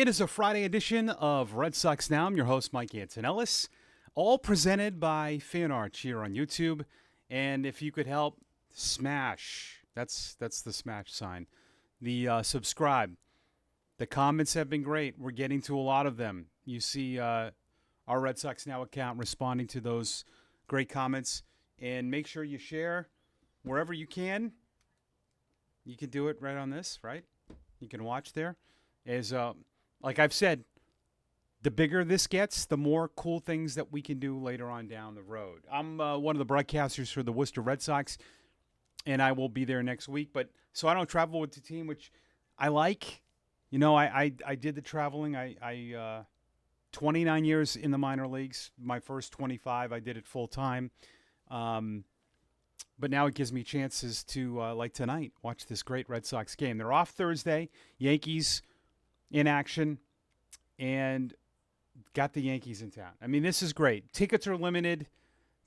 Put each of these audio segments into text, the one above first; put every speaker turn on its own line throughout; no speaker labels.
It is a Friday edition of Red Sox Now. I'm your host, Mike Antonellis, all presented by FanArch here on YouTube. And if you could help, smash. That's the smash sign. The subscribe. The comments have been great. We're getting to a lot of them. You see our Red Sox Now account responding to those great comments. And make sure you share wherever you can. You can do it right on this, right? You can watch there. Like I've said, the bigger this gets, the more cool things that we can do later on down the road. I'm one of the broadcasters for the Worcester Red Sox, and I will be there next week. So I don't travel with the team, which I like. You know, I did the traveling. I 29 years in the minor leagues. My first 25, I did it full time. But now it gives me chances to, like tonight, watch this great Red Sox game. They're off Thursday. Yankees in action, and got the Yankees in town. I mean, this is great. Tickets are limited.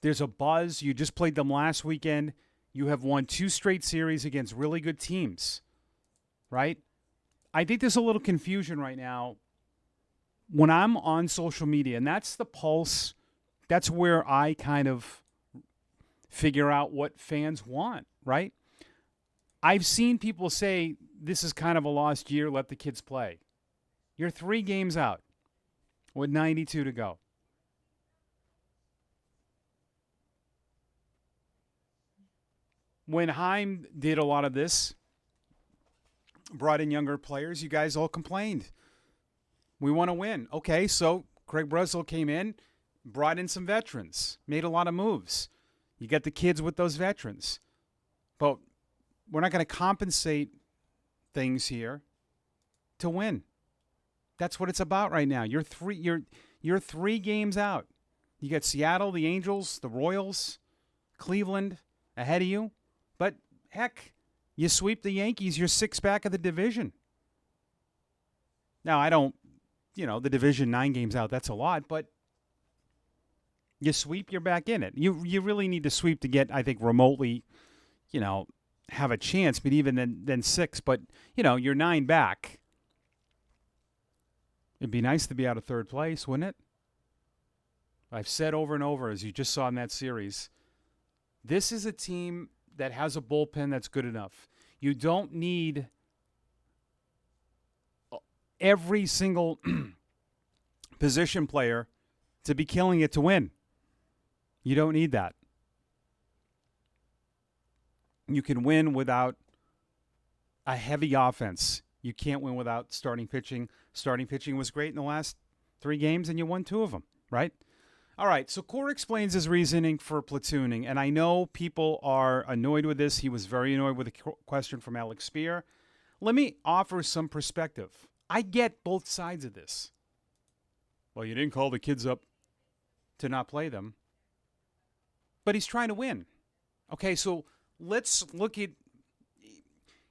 There's a buzz. You just played them last weekend. You have won 2 straight series against really good teams, right? I think there's a little confusion right now when I'm on social media, and that's the pulse. That's where I kind of figure out what fans want, right? I've seen people say this is kind of a lost year, let the kids play. You're 3 games out with 92 to go. When Heim did a lot of this, brought in younger players, you guys all complained. We want to win. Okay, so Craig Breslow came in, brought in some veterans, made a lot of moves. You got the kids with those veterans. But we're not going to compensate things here to win. That's what it's about right now. You're 3 games out. You got Seattle, the Angels, the Royals, Cleveland ahead of you. But heck, you sweep the Yankees, you're 6 back of the division. Now, the division 9 games out, that's a lot, but you sweep, you're back in it. You really need to sweep to get, I think, remotely, have a chance, but even then 6. But, you're 9 back. It'd be nice to be out of 3rd place, wouldn't it? I've said over and over, as you just saw in that series, this is a team that has a bullpen that's good enough. You don't need every single position player to be killing it to win. You don't need that. You can win without a heavy offense. You can't win without starting pitching. Starting pitching was great in the last 3 games, and you won 2 of them, right? All right, so Cora explains his reasoning for platooning, and I know people are annoyed with this. He was very annoyed with a question from Alex Spear. Let me offer some perspective. I get both sides of this. Well, you didn't call the kids up to not play them, but he's trying to win. Okay, so let's look at,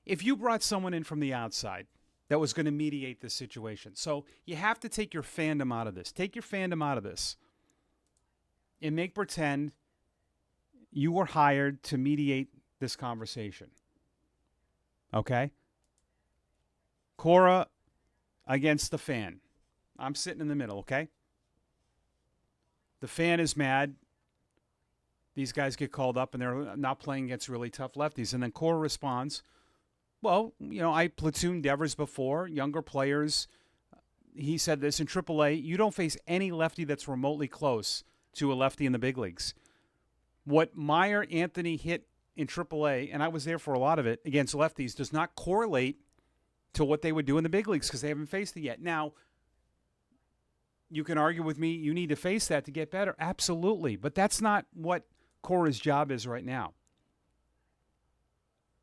if you brought someone in from the outside that was going to mediate this situation. So you have to take your fandom out of this. Take your fandom out of this and make pretend you were hired to mediate this conversation. Okay? Cora against the fan. I'm sitting in the middle, okay? The fan is mad. These guys get called up and they're not playing against really tough lefties. And then Cora responds, well, I platooned Devers before, younger players. He said this in AAA, you don't face any lefty that's remotely close to a lefty in the big leagues. What Meyer Anthony hit in AAA, and I was there for a lot of it, against lefties, does not correlate to what they would do in the big leagues because they haven't faced it yet. Now, you can argue with me, you need to face that to get better. Absolutely. But that's not what Cora's job is right now.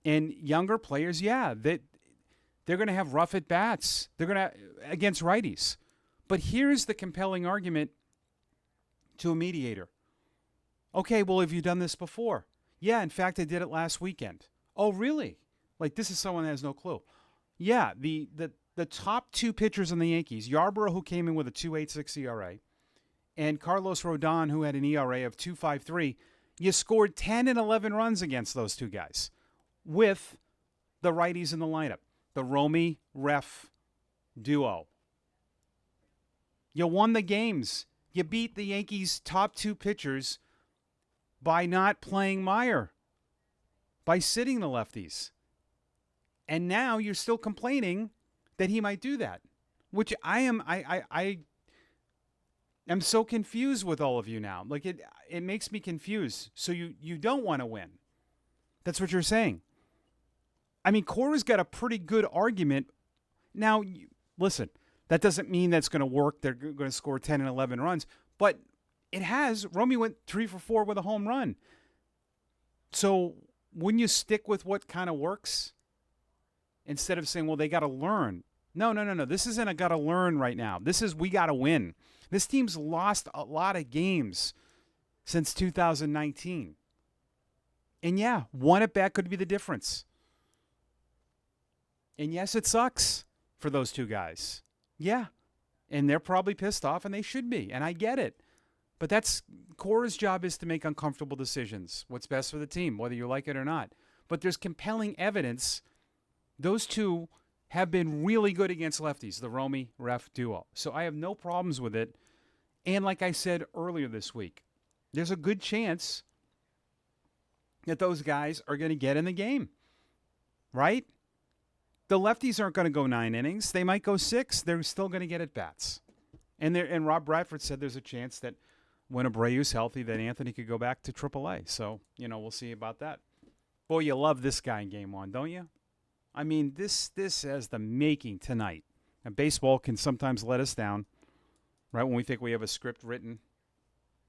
And younger players, they're going to have rough at bats. They're going to against righties. But here's the compelling argument to a mediator. Okay, well, have you done this before? Yeah, in fact, I did it last weekend. Oh, really? Like, this is someone that has no clue. Yeah, the top 2 pitchers on the Yankees, Yarborough, who came in with a 2.86 ERA, and Carlos Rodon, who had an ERA of 2.53, you scored 10 and 11 runs against those 2 guys with the righties in the lineup, the Romy Ref duo. You won the games. You beat the Yankees' top two pitchers by not playing Meyer, by sitting the lefties. And now you're still complaining that he might do that, which I am so confused with all of you now. Like it makes me confused. So you don't want to win. That's what you're saying. I mean, Cora's got a pretty good argument. Now, listen, that doesn't mean that's going to work. They're going to score 10 and 11 runs. But it has. Romy went 3 for 4 with a home run. So wouldn't you stick with what kind of works instead of saying, well, they got to learn? No. This isn't a got to learn right now. This is we got to win. This team's lost a lot of games since 2019. And yeah, one at bat could be the difference. And yes, it sucks for those two guys. Yeah. And they're probably pissed off, and they should be. And I get it. But that's Cora's job, is to make uncomfortable decisions. What's best for the team, whether you like it or not. But there's compelling evidence. Those two have been really good against lefties, the Romy ref duo. So I have no problems with it. And like I said earlier this week, there's a good chance that those guys are going to get in the game. Right? The lefties aren't going to go 9 innings. They might go 6. They're still going to get at bats. And Rob Bradford said there's a chance that when Abreu's healthy, that Anthony could go back to AAA. So, we'll see about that. Boy, you love this guy in Game 1, don't you? I mean, this has the making tonight. And baseball can sometimes let us down, right? When we think we have a script written,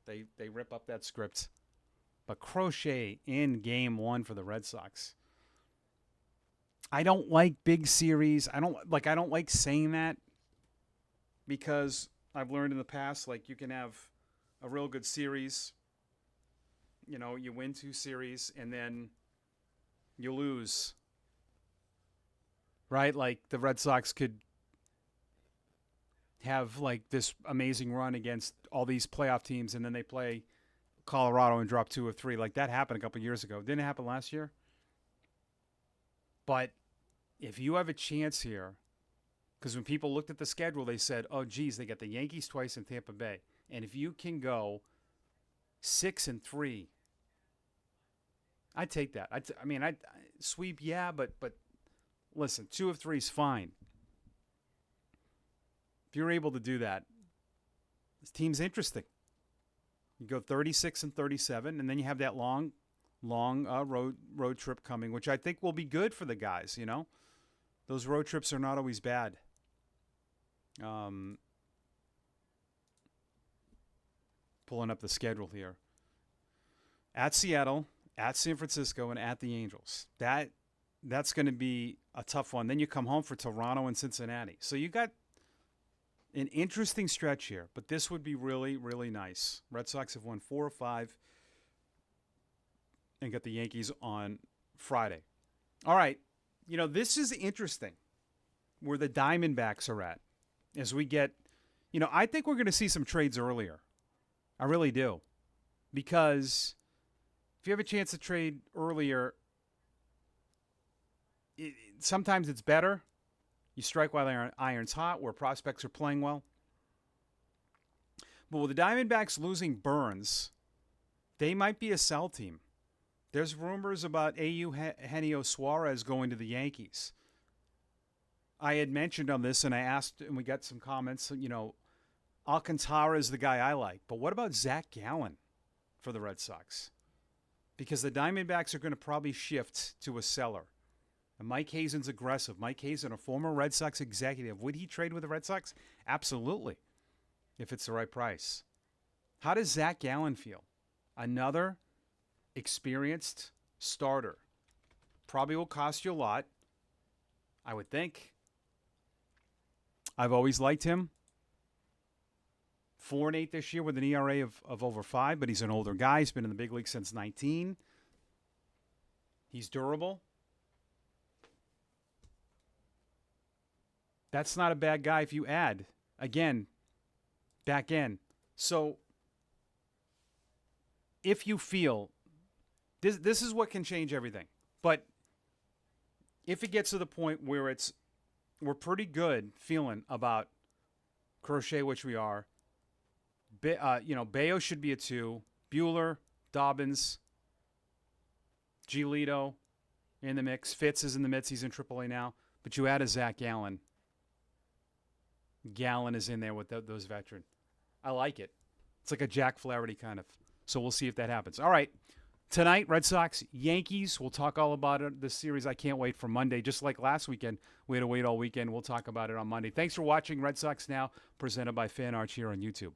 they rip up that script. But Crochet in Game 1 for the Red Sox. I don't like big series. I don't like saying that, because I've learned in the past, like, you can have a real good series. You win 2 series and then you lose. Right? Like the Red Sox could have like this amazing run against all these playoff teams, and then they play Colorado and drop 2 or 3. Like that happened a couple years ago. Didn't it happen last year? But if you have a chance here, because when people looked at the schedule, they said, oh, geez, they got the Yankees twice in Tampa Bay. And if you can go 6-3, I'd take that. I'd sweep, yeah, but listen, 2 of 3 is fine. If you're able to do that, this team's interesting. You go 36-37, and then you have that long road trip coming, which I think will be good for the guys. Those road trips are not always bad. Pulling up the schedule here. At Seattle, at San Francisco, and at the Angels. That's going to be a tough one. Then you come home for Toronto and Cincinnati. So you got an interesting stretch here, but this would be really, really nice. Red Sox have won 4 or 5 and got the Yankees on Friday. All right. This is interesting where the Diamondbacks are at as we get, I think we're going to see some trades earlier. I really do. Because if you have a chance to trade earlier, sometimes it's better. You strike while the iron's hot, where prospects are playing well. But with the Diamondbacks losing Burns, they might be a sell team. There's rumors about Eugenio Suarez going to the Yankees. I had mentioned on this, and I asked, and we got some comments, Alcantara is the guy I like. But what about Zach Gallen for the Red Sox? Because the Diamondbacks are going to probably shift to a seller. And Mike Hazen's aggressive. Mike Hazen, a former Red Sox executive. Would he trade with the Red Sox? Absolutely, if it's the right price. How does Zach Gallen feel? Another experienced starter. Probably will cost you a lot, I would think. I've always liked him. 4-8 this year with an ERA of over 5, but he's an older guy. He's been in the big league since 19. He's durable. That's not a bad guy if you add, again, back end. So if you feel, this is what can change everything. But if it gets to the point where we're pretty good feeling about Crochet, which we are. Bayo should be a 2. Bueller, Dobbins, Giolito in the mix. Fitz is in the mix. He's in AAA now. But you add a Zach Gallen. Gallen is in there with those veterans. I like it. It's like a Jack Flaherty kind of. So we'll see if that happens. All right. Tonight, Red Sox, Yankees. We'll talk all about it. This series, I can't wait for Monday. Just like last weekend, we had to wait all weekend. We'll talk about it on Monday. Thanks for watching Red Sox Now, presented by Fan Arch here on YouTube.